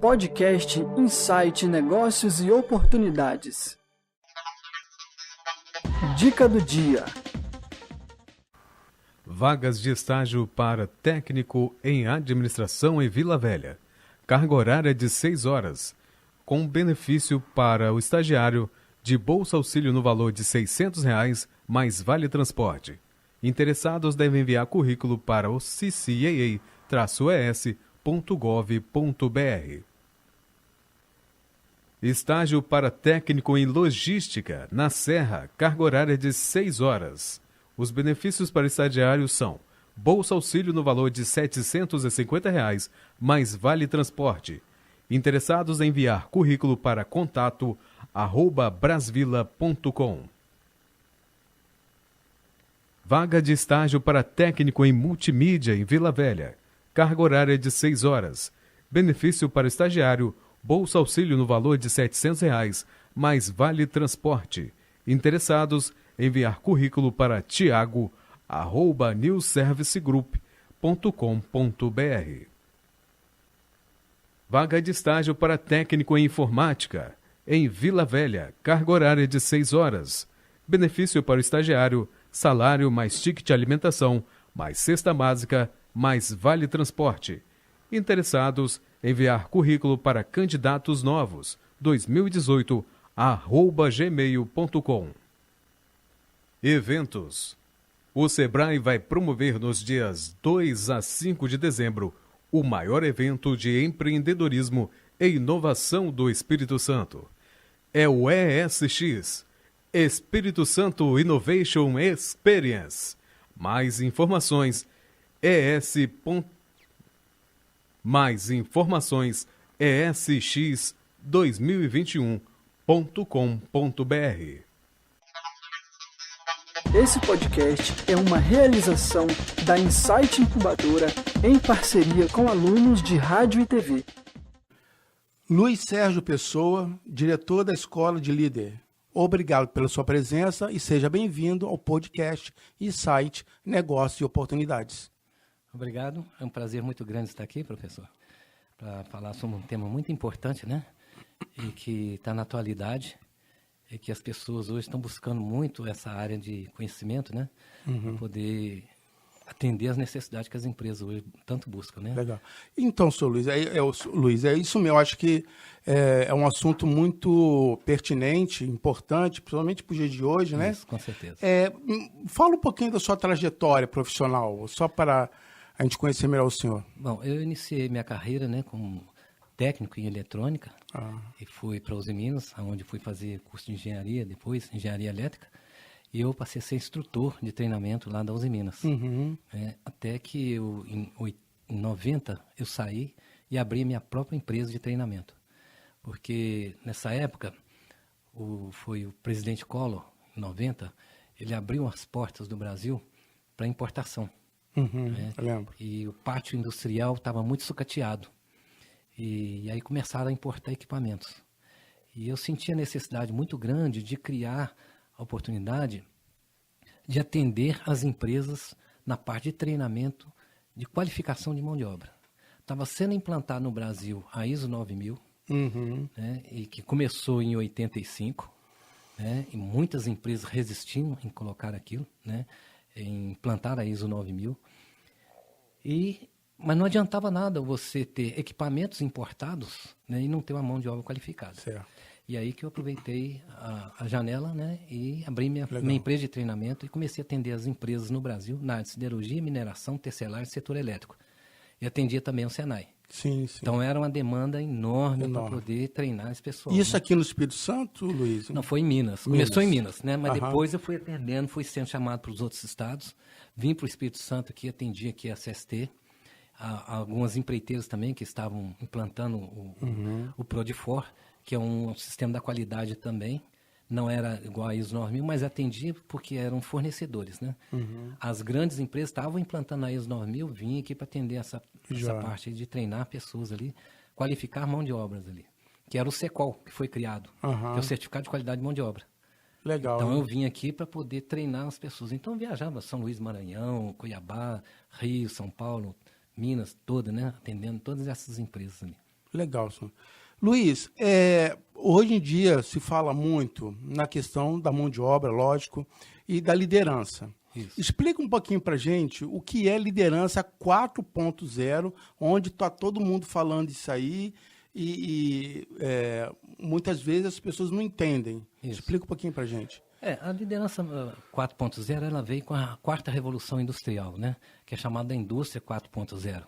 Podcast Insight Negócios e Oportunidades. Dica do dia. Vagas de estágio para técnico em administração em Vila Velha. Carga horária de 6 horas. Com benefício para o estagiário de bolsa auxílio no valor de R$ 600 mais vale transporte. Interessados devem enviar currículo para o ccaa-es.gov.br. Estágio para técnico em logística, na Serra, carga horária de 6 horas. Os benefícios para estagiários são bolsa auxílio no valor de R$ 750 mais vale transporte. Interessados em enviar currículo para contato@brasvila.com. Vaga de estágio para técnico em multimídia em Vila Velha. Carga horária de 6 horas. Benefício para estagiário, bolsa auxílio no valor de R$ 700 mais vale transporte. Interessados, enviar currículo para tiago@newservicegroup.com.br. Vaga de estágio para técnico em informática em Vila Velha. Carga horária de 6 horas. Benefício para o estagiário, salário mais ticket alimentação, mais cesta básica, mais vale transporte. Interessados, enviar currículo para candidatos novos, 2018@gmail.com. Eventos. O Sebrae vai promover nos dias 2 a 5 de dezembro o maior evento de empreendedorismo e inovação do Espírito Santo. É o ESX, Espírito Santo Innovation Experience. Mais informações, esx2021.com.br. Esse podcast é uma realização da Insight Incubadora em parceria com alunos de rádio e TV. Luiz Sérgio Pessoa, diretor da Escola de Líder. Obrigado pela sua presença e seja bem-vindo ao podcast Insight Negócios e Oportunidades. Obrigado, é um prazer muito grande estar aqui, professor, para falar sobre um tema muito importante, né? E que está na atualidade, e que as pessoas hoje estão buscando muito essa área de conhecimento, né? Para poder atender as necessidades que as empresas hoje tanto buscam, né? Legal. Então, senhor Luiz, Luiz, é isso mesmo. Eu acho que é um assunto muito pertinente, importante, principalmente para o dia de hoje, né? Isso, com certeza. Fala um pouquinho da sua trajetória profissional, só para a gente conhecer melhor o senhor. Bom, eu iniciei minha carreira, né, como técnico em eletrônica e fui para Uzi Minas, onde fui fazer curso de engenharia, depois engenharia elétrica, e eu passei a ser instrutor de treinamento lá da Uzi Minas. Até que em 90 eu saí e abri minha própria empresa de treinamento. Porque nessa época, foi o presidente Collor, em 90, ele abriu as portas do Brasil para importação. Eu lembro. E o pátio industrial estava muito sucateado. E aí começaram a importar equipamentos. E eu senti a necessidade muito grande de criar a oportunidade de atender as empresas na parte de treinamento, de qualificação de mão de obra. Estava sendo implantado no Brasil a ISO 9000, né, e que começou em 85, né, e muitas empresas resistindo em colocar aquilo, né, em implantar a ISO 9000. Mas não adiantava nada você ter equipamentos importados, né, e não ter uma mão de obra qualificada. Certo. E aí que eu aproveitei a janela, né, e abri minha empresa de treinamento e comecei a atender as empresas no Brasil na área de siderurgia, mineração, tecelagem e setor elétrico. E atendia também o Senai. Sim, sim. Então era uma demanda enorme para poder treinar esse pessoal. Isso, né? aqui no Espírito Santo, Luiz? Não, foi em Minas. Começou em Minas, né? Mas depois eu fui atendendo, fui sendo chamado para os outros estados. Vim para o Espírito Santo aqui, atendi aqui a CST. Algumas empreiteiras também que estavam implantando o Prodifor, que é um sistema da qualidade também. Não era igual a ISO 9000, mas atendia porque eram fornecedores, né? As grandes empresas estavam implantando a ISO 9000, vinha aqui para atender essa parte de treinar pessoas ali, qualificar mão de obras ali, que era o SECOL, que foi criado, que é o Certificado de Qualidade de Mão de Obra. Legal. Então eu vim aqui para poder treinar as pessoas. Então eu viajava São Luís, Maranhão, Cuiabá, Rio, São Paulo, Minas toda, né? Atendendo todas essas empresas ali. Legal, senhor. Luiz, hoje em dia se fala muito na questão da mão de obra, lógico, e da liderança. Isso. Explica um pouquinho para gente o que é liderança 4.0, onde está todo mundo falando isso aí e muitas vezes as pessoas não entendem. Isso. Explica um pouquinho para gente. A liderança 4.0 ela veio com a quarta revolução industrial, né? Que é chamada indústria 4.0.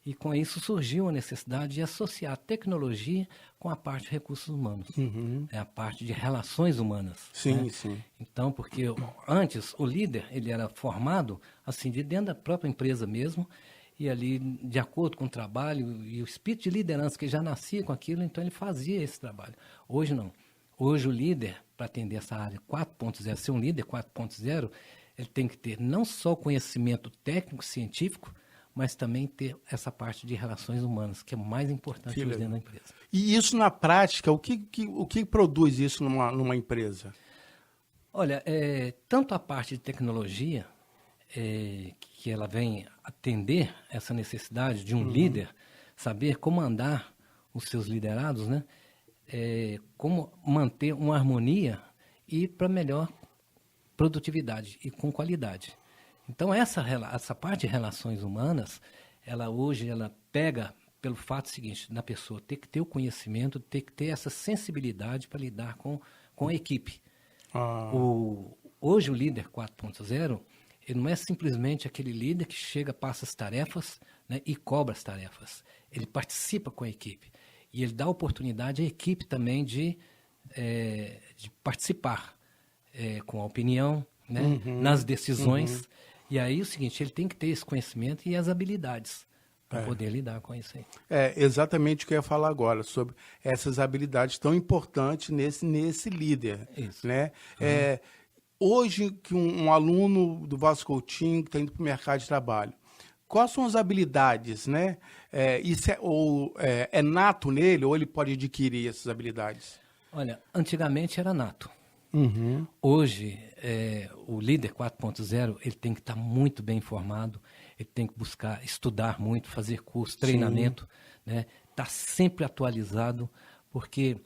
E com isso surgiu a necessidade de associar a tecnologia com a parte de recursos humanos, a parte de relações humanas. Sim, né? sim. Então, porque antes o líder ele era formado assim de dentro da própria empresa mesmo, e ali de acordo com o trabalho e o espírito de liderança que já nascia com aquilo, então ele fazia esse trabalho. Hoje não. Hoje o líder, para atender essa área 4.0, ser um líder 4.0, ele tem que ter não só o conhecimento técnico, científico, mas também ter essa parte de relações humanas, que é mais importante hoje dentro da empresa. E isso na prática, o que produz isso numa empresa? Olha, tanto a parte de tecnologia, que ela vem atender essa necessidade de um líder, saber comandar os seus liderados, né? Como manter uma harmonia e para melhor produtividade e com qualidade. Então, essa parte de relações humanas, hoje ela pega pelo fato seguinte, da pessoa ter que ter o conhecimento, ter que ter essa sensibilidade para lidar com a equipe. Hoje o líder 4.0, ele não é simplesmente aquele líder que chega, passa as tarefas, né, e cobra as tarefas. Ele participa com a equipe. E ele dá oportunidade à equipe também de participar com a opinião, né, nas decisões. E aí o seguinte, ele tem que ter esse conhecimento e as habilidades para poder lidar com isso aí. Exatamente o que eu ia falar agora, sobre essas habilidades tão importantes nesse líder. Isso. Né? Hoje, que um aluno do Vasco Coutinho que está indo para o mercado de trabalho, quais são as habilidades, né? Isso é nato nele ou ele pode adquirir essas habilidades? Olha, antigamente era nato. Hoje, o líder 4.0, ele tem que estar muito bem informado, ele tem que buscar estudar muito, fazer curso, treinamento, né? Estar sempre atualizado, porque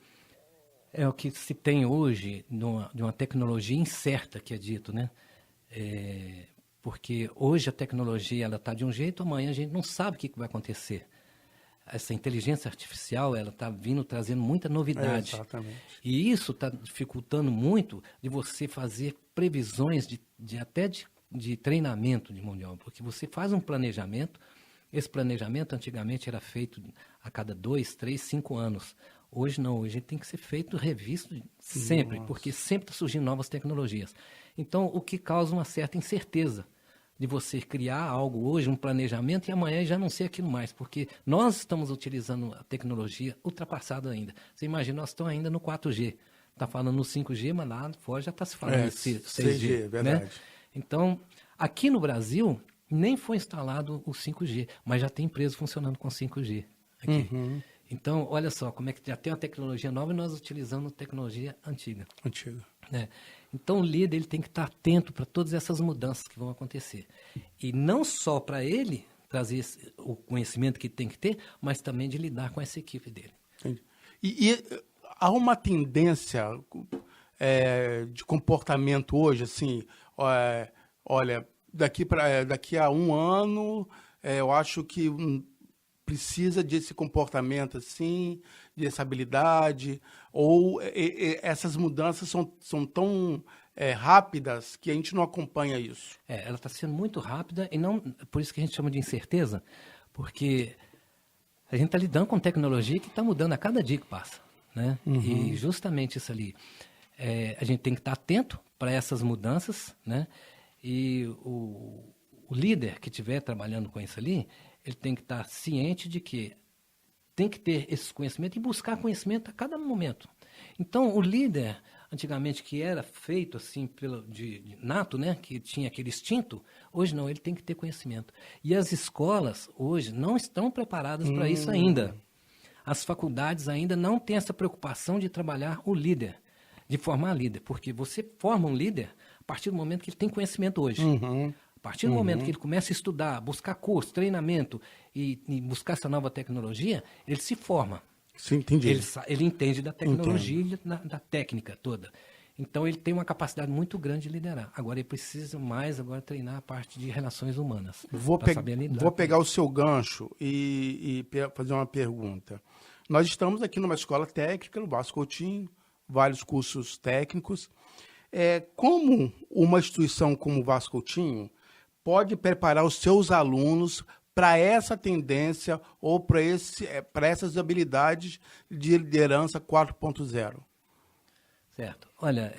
é o que se tem hoje de uma tecnologia incerta, que é dito, né? Porque hoje a tecnologia está de um jeito, amanhã a gente não sabe o que vai acontecer. Essa inteligência artificial, ela está vindo trazendo muita novidade. Exatamente. E isso está dificultando muito de você fazer previsões até de treinamento de mão de obra. Porque você faz um planejamento, esse planejamento antigamente era feito a cada 2, 3, 5 anos. Hoje não, hoje tem que ser feito, revisto sempre, porque sempre está surgindo novas tecnologias. Então, o que causa uma certa incerteza de você criar algo hoje, um planejamento, e amanhã já não ser aquilo mais, porque nós estamos utilizando a tecnologia ultrapassada ainda. Você imagina, nós estamos ainda no 4G. Está falando no 5G, mas lá fora já está se falando de 6G. Verdade. Né? Então, aqui no Brasil, nem foi instalado o 5G, mas já tem empresa funcionando com 5G aqui. Então, olha só, como é que já tem uma tecnologia nova e nós utilizando tecnologia antiga. Né? Então, o líder ele tem que estar atento para todas essas mudanças que vão acontecer. E não só para ele trazer o conhecimento que tem que ter, mas também de lidar com essa equipe dele. Entendi. E há uma tendência de comportamento hoje, assim, olha, daqui a um ano, eu acho que precisa desse comportamento assim, dessa habilidade, ou essas mudanças são tão rápidas que a gente não acompanha isso? Ela está sendo muito rápida e não, por isso que a gente chama de incerteza, porque a gente está lidando com tecnologia que está mudando a cada dia que passa, né? E justamente isso ali, a gente tem que estar atento para essas mudanças, né? E o líder que estiver trabalhando com isso ali, ele tem que estar ciente de que tem que ter esse conhecimento e buscar conhecimento a cada momento. Então, o líder, antigamente, que era feito assim de nato, né, que tinha aquele instinto, hoje não, ele tem que ter conhecimento. E as escolas, hoje, não estão preparadas para isso ainda. As faculdades ainda não têm essa preocupação de trabalhar o líder, de formar líder, porque você forma um líder a partir do momento que ele tem conhecimento hoje. A partir do momento que ele começa a estudar, buscar curso, treinamento e buscar essa nova tecnologia, ele se forma. Sim, entendi. Ele entende da tecnologia e da técnica toda. Então, ele tem uma capacidade muito grande de liderar. Agora, ele precisa mais agora treinar a parte de relações humanas. Vou pegar o seu gancho e fazer uma pergunta. Nós estamos aqui numa escola técnica, no Vasco Coutinho, vários cursos técnicos. Como uma instituição como o Vasco Coutinho pode preparar os seus alunos para essa tendência ou para essas habilidades de liderança 4.0? Certo. Olha,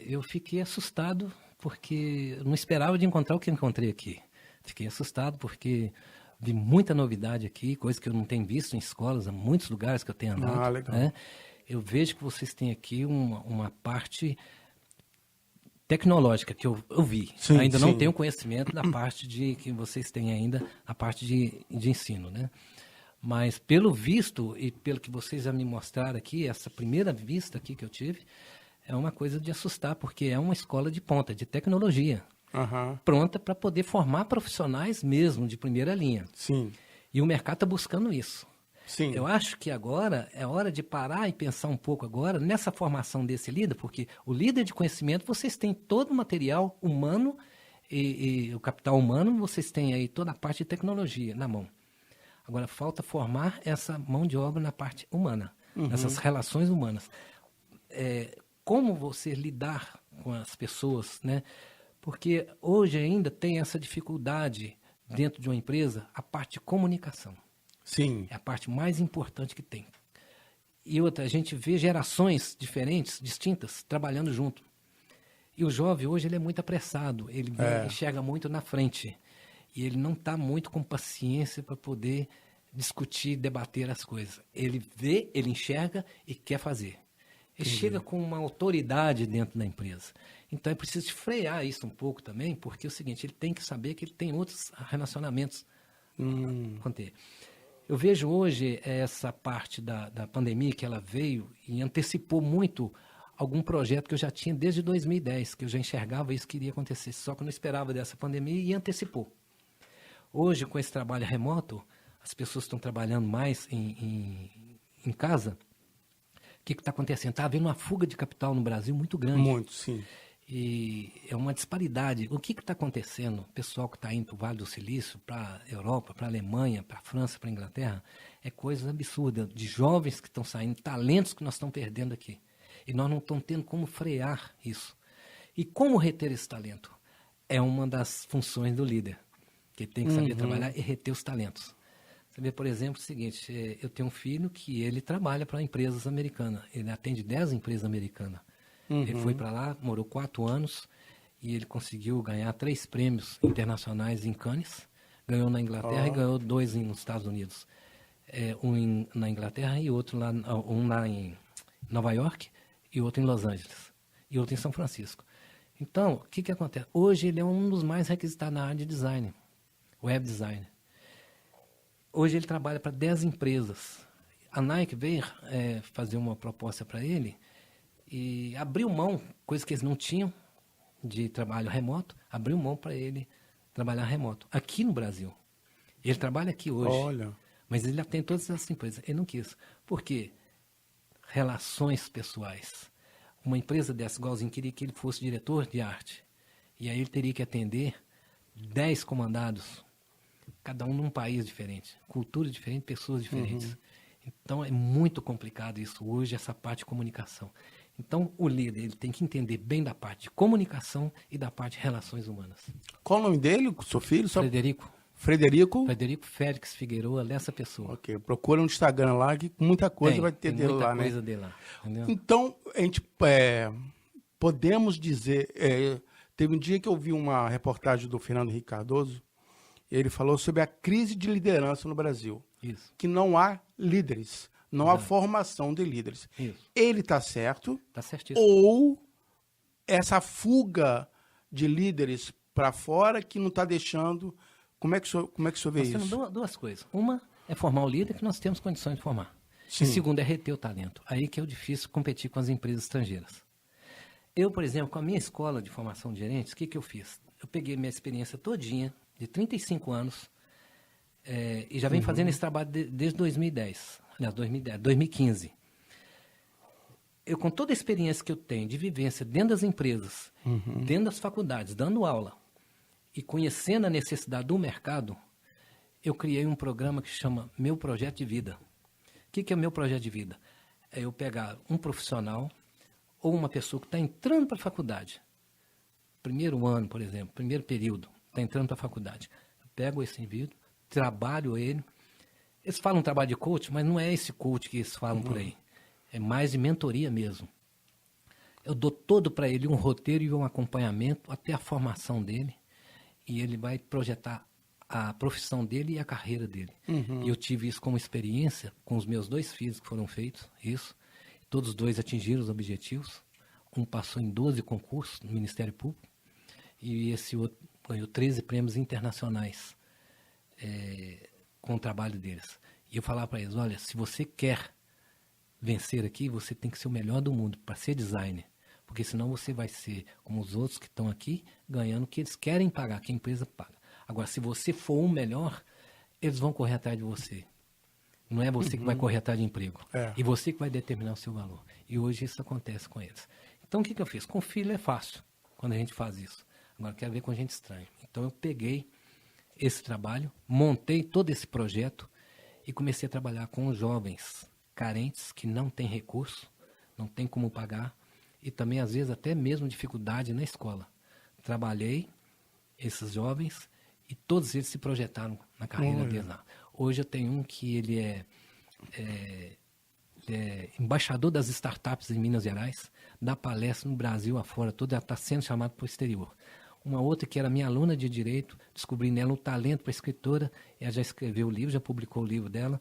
eu fiquei assustado porque eu não esperava de encontrar o que encontrei aqui. Fiquei assustado porque vi muita novidade aqui, coisa que eu não tenho visto em escolas, em muitos lugares que eu tenho andado. Legal. Né? Eu vejo que vocês têm aqui uma parte tecnológica que eu vi. Sim, ainda sim. não tenho conhecimento da parte que vocês têm ainda, a parte de ensino, né? Mas pelo visto e pelo que vocês já me mostraram aqui, essa primeira vista aqui que eu tive, é uma coisa de assustar, porque é uma escola de ponta, de tecnologia, pronta para poder formar profissionais mesmo de primeira linha. Sim. E o mercado está buscando isso. Sim. Eu acho que agora é hora de parar e pensar um pouco agora nessa formação desse líder, porque o líder de conhecimento, vocês têm todo o material humano e o capital humano, vocês têm aí toda a parte de tecnologia na mão. Agora, falta formar essa mão de obra na parte humana, nessas relações humanas. Como você lidar com as pessoas, né? Porque hoje ainda tem essa dificuldade dentro de uma empresa, a parte de comunicação. Sim. É a parte mais importante que tem. E outra, a gente vê gerações diferentes, distintas, trabalhando junto. E o jovem hoje ele é muito apressado, ele enxerga muito na frente. E ele não está muito com paciência para poder discutir, debater as coisas. Ele vê, ele enxerga e quer fazer. Ele chega com uma autoridade dentro da empresa. Então é preciso frear isso um pouco também, porque é o seguinte, ele tem que saber que ele tem outros relacionamentos com ele. Eu vejo hoje essa parte da pandemia que ela veio e antecipou muito algum projeto que eu já tinha desde 2010, que eu já enxergava isso que iria acontecer, só que eu não esperava dessa pandemia e antecipou. Hoje, com esse trabalho remoto, as pessoas estão trabalhando mais em casa. O que está acontecendo? Está havendo uma fuga de capital no Brasil muito grande. Muito, sim. E é uma disparidade. O que está acontecendo? O pessoal que está indo para o Vale do Silício, para a Europa, para a Alemanha, para a França, para a Inglaterra, é coisa absurda. De jovens que estão saindo, talentos que nós estamos perdendo aqui. E nós não estamos tendo como frear isso. E como reter esse talento? É uma das funções do líder, que tem que saber trabalhar e reter os talentos. Você vê, por exemplo, o seguinte, eu tenho um filho que ele trabalha para empresas americanas. Ele atende 10 empresas americanas. Ele foi para lá, morou 4 anos e ele conseguiu ganhar 3 prêmios internacionais em Cannes. Ganhou na Inglaterra e ganhou 2 nos Estados Unidos. Na Inglaterra e outro lá, um lá em Nova York e outro em Los Angeles. E outro em São Francisco. Então, o que acontece? Hoje ele é um dos mais requisitados na área de design, web design. Hoje ele trabalha para 10 empresas. A Nike veio fazer uma proposta para ele e abriu mão, coisa que eles não tinham de trabalho remoto, abriu mão para ele trabalhar remoto, aqui no Brasil. Ele trabalha aqui hoje, mas ele atende todas essas empresas. Ele não quis. Por quê? Relações pessoais. Uma empresa dessa, igualzinho, queria que ele fosse diretor de arte. E aí ele teria que atender 10 comandados, cada um num país diferente, cultura diferente, pessoas diferentes. Então é muito complicado isso hoje, essa parte de comunicação. Então o líder ele tem que entender bem da parte de comunicação e da parte de relações humanas. Qual o nome dele, seu filho? Frederico Félix Figueroa, dessa pessoa. Ok, procura no Instagram lá que muita coisa vai ter dele lá, né? Muita coisa dele lá, entendeu? Então, a gente podemos dizer, teve um dia que eu vi uma reportagem do Fernando Henrique Cardoso, ele falou sobre a crise de liderança no Brasil. Isso. Que não há líderes, não há formação de líderes. Isso. Ele está certo? Está certíssimo. Ou essa fuga de líderes para fora que não está deixando... Como é que o senhor vê isso? Nós temos duas coisas. Uma é formar o líder que nós temos condições de formar. Sim. E segunda é reter o talento. Aí que é o difícil competir com as empresas estrangeiras. Eu, por exemplo, com a minha escola de formação de gerentes, o que eu fiz? eu peguei minha experiência todinha, de 35 anos, e já venho fazendo esse trabalho desde 2010, aliás, 2015. Eu, com toda a experiência que eu tenho de vivência dentro das empresas, dentro das faculdades, dando aula, e conhecendo a necessidade do mercado, eu criei um programa que chama Meu Projeto de Vida. O que é o meu projeto de vida? É eu pegar um profissional ou uma pessoa que está entrando para a faculdade, primeiro ano, por exemplo, primeiro período, está entrando para a faculdade. Eu pego esse indivíduo, trabalho ele. Eles falam trabalho de coach, mas não é esse coach que eles falam por aí. É mais de mentoria mesmo. Eu dou todo para ele um roteiro e um acompanhamento até a formação dele, e ele vai projetar a profissão dele e a carreira dele. E eu tive isso como experiência com os meus 2 filhos que foram feitos, isso. Todos os 2 atingiram os objetivos. Um passou em 12 concursos no Ministério Público e esse outro ganhou 13 prêmios internacionais com o trabalho deles. E eu falava para eles, olha, se você quer vencer aqui, você tem que ser o melhor do mundo para ser designer. Porque senão você vai ser como os outros que estão aqui, ganhando o que eles querem pagar, que a empresa paga. Agora, se você for o melhor, eles vão correr atrás de você. Não é você que vai correr atrás de emprego. E você que vai determinar o seu valor. E hoje isso acontece com eles. Então, o que eu fiz? Com filho é fácil, quando a gente faz isso. Agora, quero ver com gente estranha. Então, eu peguei esse trabalho, montei todo esse projeto e comecei a trabalhar com jovens carentes que não têm recurso, não têm como pagar e também, às vezes, até mesmo dificuldade na escola. Trabalhei esses jovens e todos eles se projetaram na carreira deles lá. Hoje eu tenho um que ele é embaixador das startups em Minas Gerais, dá palestra no Brasil afora, todo já está sendo chamado para o exterior. Uma outra que era minha aluna de Direito, descobri nela um talento para escritora, ela já escreveu o livro, já publicou o livro dela,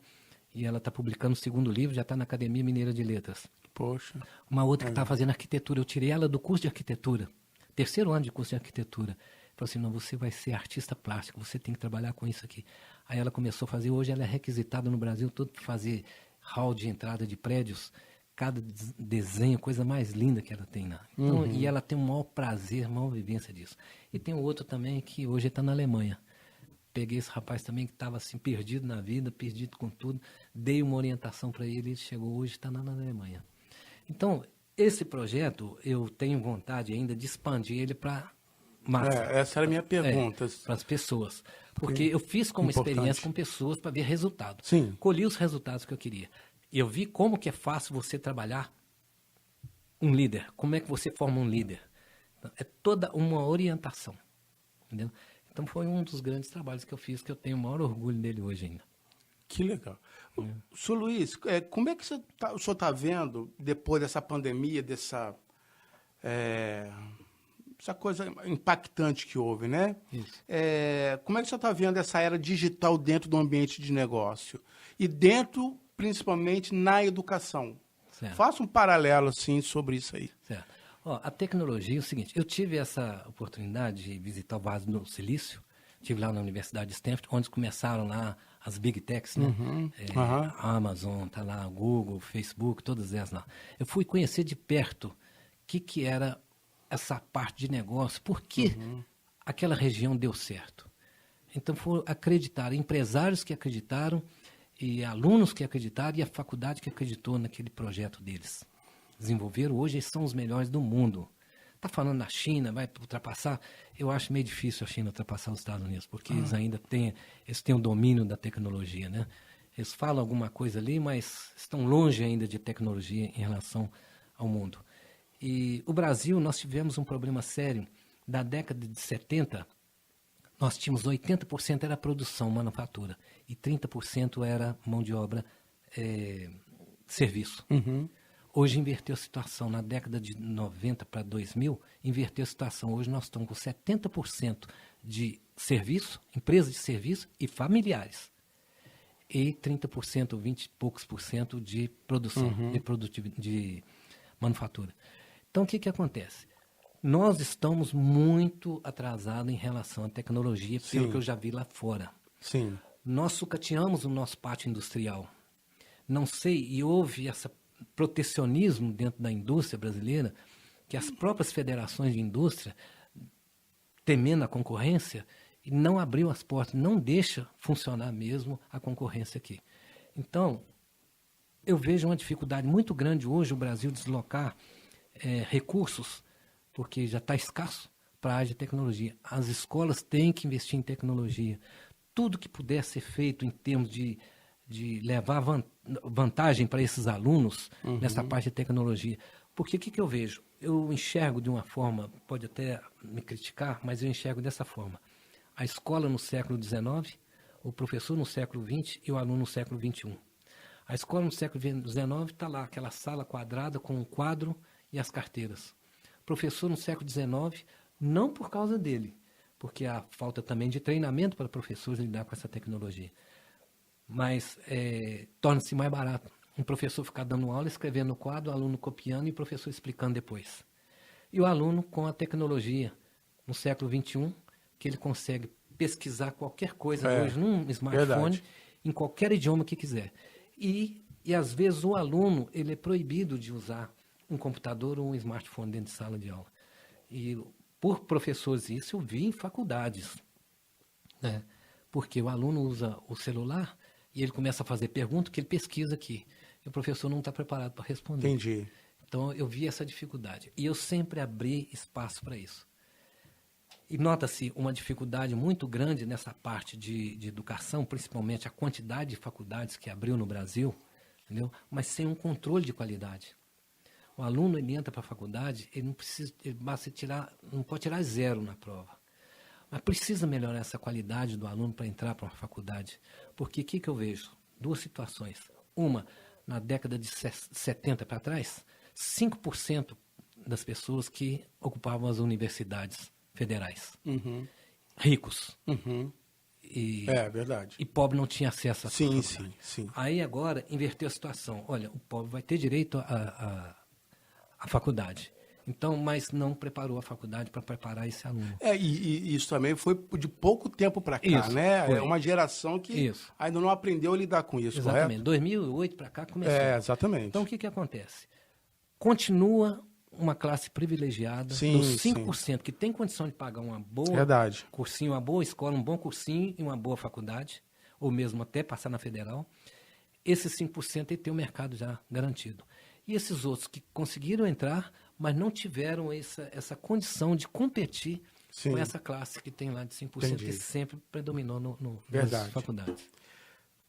e ela está publicando o 2º livro, já está na Academia Mineira de Letras. Poxa. Uma outra que está fazendo arquitetura, eu tirei ela do curso de arquitetura, 3º ano de curso de arquitetura. Falei assim, não, você vai ser artista plástico, você tem que trabalhar com isso aqui. Aí ela começou a fazer, hoje ela é requisitada no Brasil todo para fazer hall de entrada de prédios, cada desenho, coisa mais linda que ela tem lá. Então, e ela tem o maior prazer, a maior vivência disso. E tem um outro também que hoje está na Alemanha. Peguei esse rapaz também que estava assim, perdido na vida, perdido com tudo, dei uma orientação para ele, ele chegou hoje, está na Alemanha. Então, esse projeto, eu tenho vontade ainda de expandir ele para massa. Essa era a minha pergunta. Para as pessoas. Porque eu fiz como experiência com pessoas para ver resultado. Sim. Colhi os resultados que eu queria. Eu vi como que é fácil você trabalhar um líder. Como é que você forma um líder. É toda uma orientação. Entendeu? Então foi um dos grandes trabalhos que eu fiz, que eu tenho o maior orgulho dele hoje ainda. Que legal. Sr. Luiz, como é que o senhor está vendo, depois dessa pandemia, dessa essa coisa impactante que houve, né? Isso. Como é que o senhor está vendo essa era digital dentro do ambiente de negócio? E dentro, principalmente, na educação? Certo. Faça um paralelo, assim, sobre isso aí. Certo. Ó, a tecnologia é o seguinte, eu tive essa oportunidade de visitar o Vale do Silício, estive lá na Universidade de Stanford, onde começaram lá as Big Techs, né? A Amazon, tá lá, Google, Facebook, todas elas lá. Eu fui conhecer de perto o que era essa parte de negócio, por que aquela região deu certo. Então, foram acreditar, empresários que acreditaram, e alunos que acreditaram, e a faculdade que acreditou naquele projeto deles. Desenvolveram, hoje eles são os melhores do mundo. Está falando da China, vai ultrapassar? Eu acho meio difícil a China ultrapassar os Estados Unidos, porque eles ainda têm o domínio da tecnologia, né? Eles falam alguma coisa ali, mas estão longe ainda de tecnologia em relação ao mundo. E o Brasil, nós tivemos um problema sério. Da década de 70, nós tínhamos 80% era produção, manufatura, e 30% era mão de obra, serviço. Hoje inverteu a situação. Na década de 90 para 2000, inverteu a situação. Hoje nós estamos com 70% de serviço, empresas de serviço e familiares. E 30%, 20 e poucos por cento de produção, de manufatura. Então, o que acontece? Nós estamos muito atrasados em relação à tecnologia, pelo que eu já vi lá fora. Sim. Nós sucateamos o nosso pátio industrial. Não sei, e houve esse protecionismo dentro da indústria brasileira, que as próprias federações de indústria temendo a concorrência, e não abriu as portas, não deixa funcionar mesmo a concorrência aqui. Então, eu vejo uma dificuldade muito grande hoje o Brasil deslocar recursos, porque já está escasso, para a área de tecnologia. As escolas têm que investir em tecnologia. Tudo que puder ser feito em termos de levar vantagem para esses alunos nessa parte de tecnologia. Porque o que eu vejo? Eu enxergo de uma forma, pode até me criticar, mas eu enxergo dessa forma. A escola no século XIX, o professor no século XX e o aluno no século XXI. A escola no século XIX está lá, aquela sala quadrada com o quadro e as carteiras. O professor no século XIX, não por causa dele, porque há falta também de treinamento para professores lidar com essa tecnologia. Mas torna-se mais barato. Um professor ficar dando aula, escrevendo no quadro, o aluno copiando e o professor explicando depois. E o aluno com a tecnologia no século XXI, que ele consegue pesquisar qualquer coisa hoje num smartphone, em qualquer idioma que quiser. E às vezes o aluno ele é proibido de usar um computador ou um smartphone dentro de sala de aula. E por professores, isso eu vi em faculdades, né? Porque o aluno usa o celular e ele começa a fazer perguntas que ele pesquisa aqui. E o professor não está preparado para responder. Entendi. Então, eu vi essa dificuldade. E eu sempre abri espaço para isso. E nota-se uma dificuldade muito grande nessa parte de educação, principalmente a quantidade de faculdades que abriu no Brasil, entendeu? Mas sem um controle de qualidade. O aluno, ele entra para a faculdade, ele basta não pode tirar 0 na prova. Mas precisa melhorar essa qualidade do aluno para entrar para uma faculdade. Porque o que eu vejo? 2 situações. Uma, na década de 70 para trás, 5% das pessoas que ocupavam as universidades federais. Ricos. Verdade. E pobre não tinha acesso a essa faculdade. Sim. Aí agora inverteu a situação. Olha, o pobre vai ter direito à faculdade. Então, mas não preparou a faculdade para preparar esse aluno. E isso também foi de pouco tempo para cá, Isso, né? foi. É uma geração que ainda não aprendeu a lidar com isso, Exatamente. correto? 2008 para cá começou. Exatamente. Então, o que acontece? Continua uma classe privilegiada dos 5% que tem condição de pagar uma boa cursinho, uma boa escola, um bom cursinho e uma boa faculdade, ou mesmo até passar na federal. Esses 5% tem o mercado já garantido. E esses outros que conseguiram entrar, mas não tiveram essa condição de competir com essa classe que tem lá de 5% que sempre predominou nas faculdades.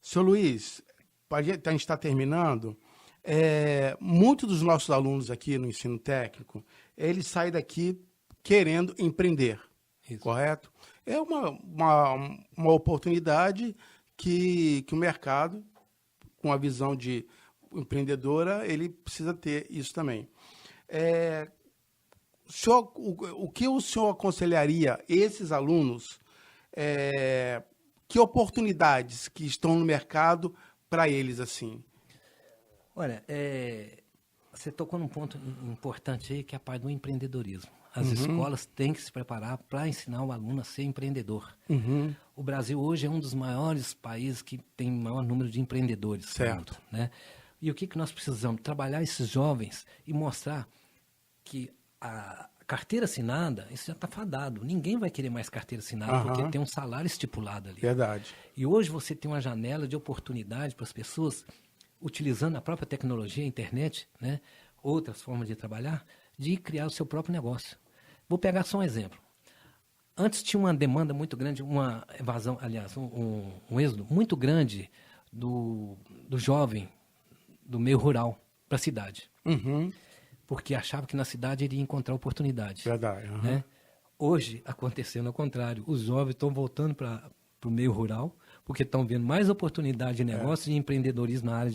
Seu Luiz, a gente está terminando. Muitos dos nossos alunos aqui no ensino técnico, eles saem daqui querendo empreender, correto? É uma oportunidade que o mercado, com a visão de empreendedora, ele precisa ter isso também. O que o senhor aconselharia esses alunos, que oportunidades que estão no mercado para eles, assim? Olha, você tocou num ponto importante aí, que é a parte do empreendedorismo. As escolas têm que se preparar para ensinar o aluno a ser empreendedor. O Brasil hoje é um dos maiores países que tem o maior número de empreendedores. Certo. Né? E o que nós precisamos? Trabalhar esses jovens e mostrar que a carteira assinada, isso já está fadado. Ninguém vai querer mais carteira assinada porque tem um salário estipulado ali. Verdade. E hoje você tem uma janela de oportunidade para as pessoas, utilizando a própria tecnologia, a internet, né, outras formas de trabalhar, de criar o seu próprio negócio. Vou pegar só um exemplo. Antes tinha uma demanda muito grande, uma evasão, aliás, um êxodo muito grande do jovem do meio rural para a cidade. Porque achava que na cidade iria encontrar oportunidade. Verdade. Né? Hoje, acontecendo ao contrário. Os jovens estão voltando para o meio rural, porque estão vendo mais oportunidade de negócio e empreendedorismo na área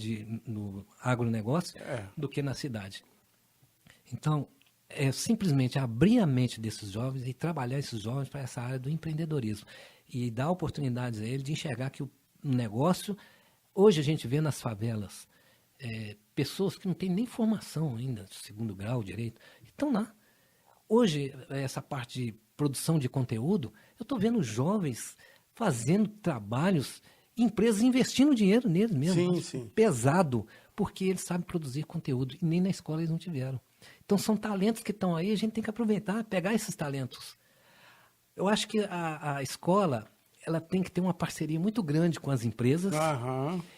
do agronegócio do que na cidade. Então, é simplesmente abrir a mente desses jovens e trabalhar esses jovens para essa área do empreendedorismo. E dar oportunidades a eles de enxergar que o negócio... Hoje a gente vê nas favelas pessoas que não têm nem formação ainda, segundo grau, direito, estão lá. Hoje, essa parte de produção de conteúdo, eu estou vendo jovens fazendo trabalhos, empresas investindo dinheiro neles mesmo. Pesado, porque eles sabem produzir conteúdo e nem na escola eles não tiveram. Então são talentos que estão aí, a gente tem que aproveitar, pegar esses talentos. Eu acho que a escola ela tem que ter uma parceria muito grande com as empresas.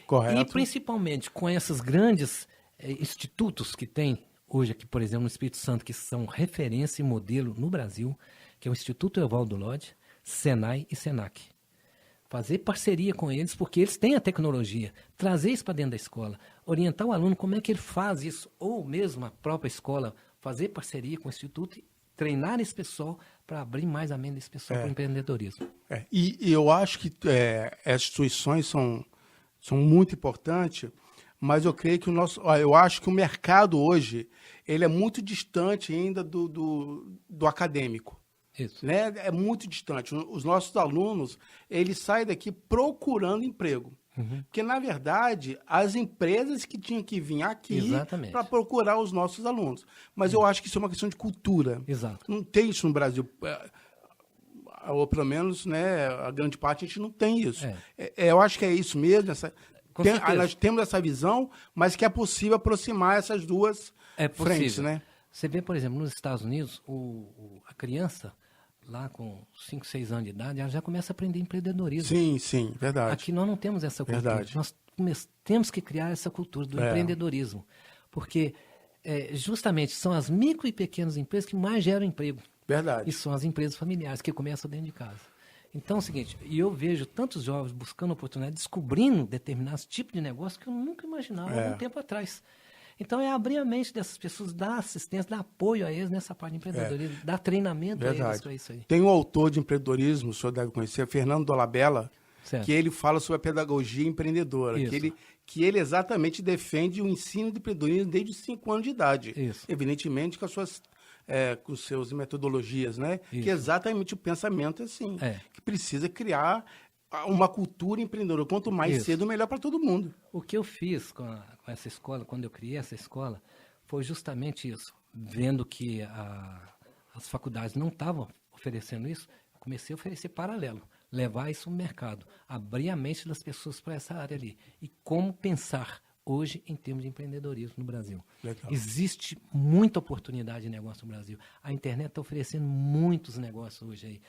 Correto. E principalmente com esses grandes institutos que tem hoje aqui, por exemplo, no Espírito Santo, que são referência e modelo no Brasil, que é o Instituto Evaldo Lodge, Senai e Senac. Fazer parceria com eles, porque eles têm a tecnologia. Trazer isso para dentro da escola. Orientar o aluno como é que ele faz isso. Ou mesmo a própria escola fazer parceria com o Instituto e treinar esse pessoal para abrir mais a mente desse pessoal para o empreendedorismo. E eu acho que as instituições são muito importantes, mas eu creio que eu acho que o mercado hoje ele é muito distante ainda do acadêmico. Isso. Né? É muito distante. Os nossos alunos, eles saem daqui procurando emprego. Porque, na verdade, as empresas que tinham que vir aqui para procurar os nossos alunos. Mas eu acho que isso é uma questão de cultura. Exato. Não tem isso no Brasil. Ou pelo menos, né, a grande parte a gente não tem isso. Eu acho que é isso mesmo. Nós temos essa visão, mas que é possível aproximar essas duas frentes. Né? Você vê, por exemplo, nos Estados Unidos, a criança, lá com 5, 6 anos de idade, ela já começa a aprender empreendedorismo. Sim, verdade. Aqui nós não temos essa cultura. Verdade. Nós temos que criar essa cultura do empreendedorismo. Porque justamente são as micro e pequenas empresas que mais geram emprego. Verdade. E são as empresas familiares que começam dentro de casa. Então é o seguinte, eu vejo tantos jovens buscando oportunidade, descobrindo determinados tipos de negócio que eu nunca imaginava há um tempo atrás. Então, é abrir a mente dessas pessoas, dar assistência, dar apoio a eles nessa parte de empreendedorismo, dar treinamento a eles para isso aí. Tem um autor de empreendedorismo, o senhor deve conhecer, Fernando Dolabella, certo, que ele fala sobre a pedagogia empreendedora, que ele exatamente defende o ensino de empreendedorismo desde os 5 anos de idade. Isso. Evidentemente com com suas metodologias, né? Isso. Que é exatamente o pensamento assim, que precisa criar uma cultura empreendedora. Quanto mais cedo, melhor para todo mundo. O que eu fiz com essa escola, quando eu criei essa escola, foi justamente isso. Vendo que as faculdades não estavam oferecendo isso, eu comecei a oferecer paralelo. Levar isso no mercado. Abrir a mente das pessoas para essa área ali. E como pensar hoje em termos de empreendedorismo no Brasil. Legal. Existe muita oportunidade de negócio no Brasil. A internet está oferecendo muitos negócios hoje aí.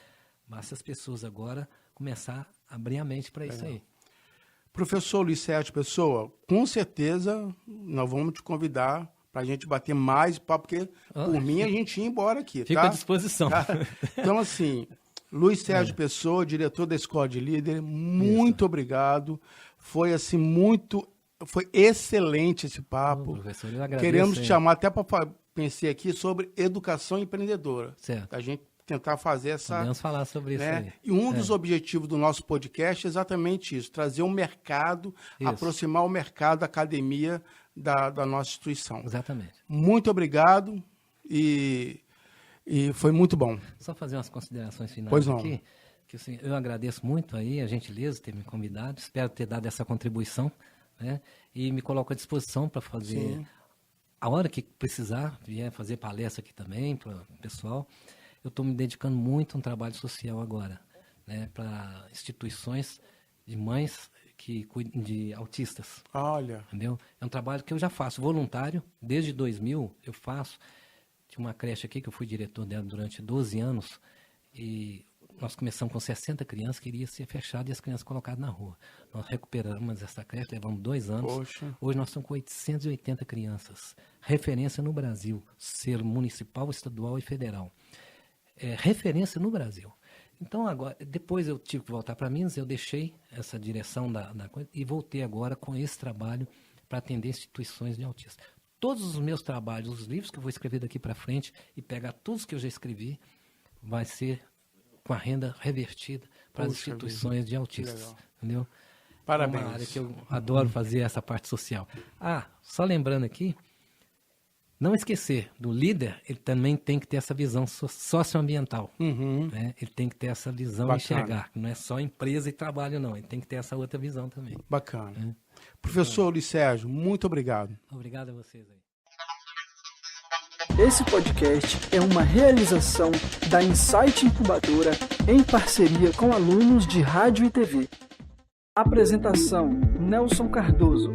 Basta as pessoas agora começar a abrir a mente para isso aí. Professor Luiz Sérgio Pessoa, com certeza nós vamos te convidar para a gente bater mais papo, porque por mim a gente ia embora aqui. Fica à disposição. Tá? Então, assim, Luiz Sérgio Pessoa, diretor da Escola de Líder, muito obrigado. Foi assim, foi excelente esse papo. Professor, eu agradeço. Queremos te chamar até para pensar aqui sobre educação empreendedora. Certo. A gente tentar fazer essa... Podemos falar sobre isso aí. E um dos objetivos do nosso podcast é exatamente isso, trazer o mercado, aproximar o mercado da academia da nossa instituição. Exatamente. Muito obrigado e foi muito bom. Só fazer umas considerações finais aqui. Que, assim, eu agradeço muito aí a gentileza de ter me convidado, espero ter dado essa contribuição, né? E me coloco à disposição para fazer, a hora que precisar, vier fazer palestra aqui também para o pessoal. Eu estou me dedicando muito a um trabalho social agora, né, para instituições de mães que cuidam de autistas. Olha. Entendeu? É um trabalho que eu já faço voluntário, desde 2000 eu faço. Tinha uma creche aqui que eu fui diretor dela durante 12 anos e nós começamos com 60 crianças que iria ser fechado e as crianças colocadas na rua. Nós recuperamos essa creche, levamos 2 anos. Poxa. Hoje nós estamos com 880 crianças. Referência no Brasil, selo municipal, estadual e federal. Referência no Brasil. Então, agora, depois eu tive que voltar para Minas, eu deixei essa direção da coisa e voltei agora com esse trabalho para atender instituições de autistas. Todos os meus trabalhos, os livros que eu vou escrever daqui para frente e pegar todos que eu já escrevi, vai ser com a renda revertida para as instituições de autistas. Entendeu? Parabéns. É uma área que eu adoro fazer essa parte social. Só lembrando aqui, não esquecer, do líder, ele também tem que ter essa visão socioambiental. Né? Ele tem que ter essa visão de enxergar. Não é só empresa e trabalho, não. Ele tem que ter essa outra visão também. Bacana. Professor Luiz Sérgio, muito obrigado. Obrigado a vocês aí. Esse podcast é uma realização da Insight Incubadora em parceria com alunos de rádio e TV. Apresentação: Nelson Cardoso.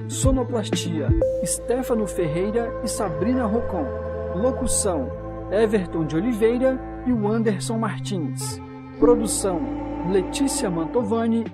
Sonoplastia: Stefano Ferreira e Sabrina Rocon. Locução: Everton de Oliveira e o Anderson Martins. Produção: Letícia Mantovani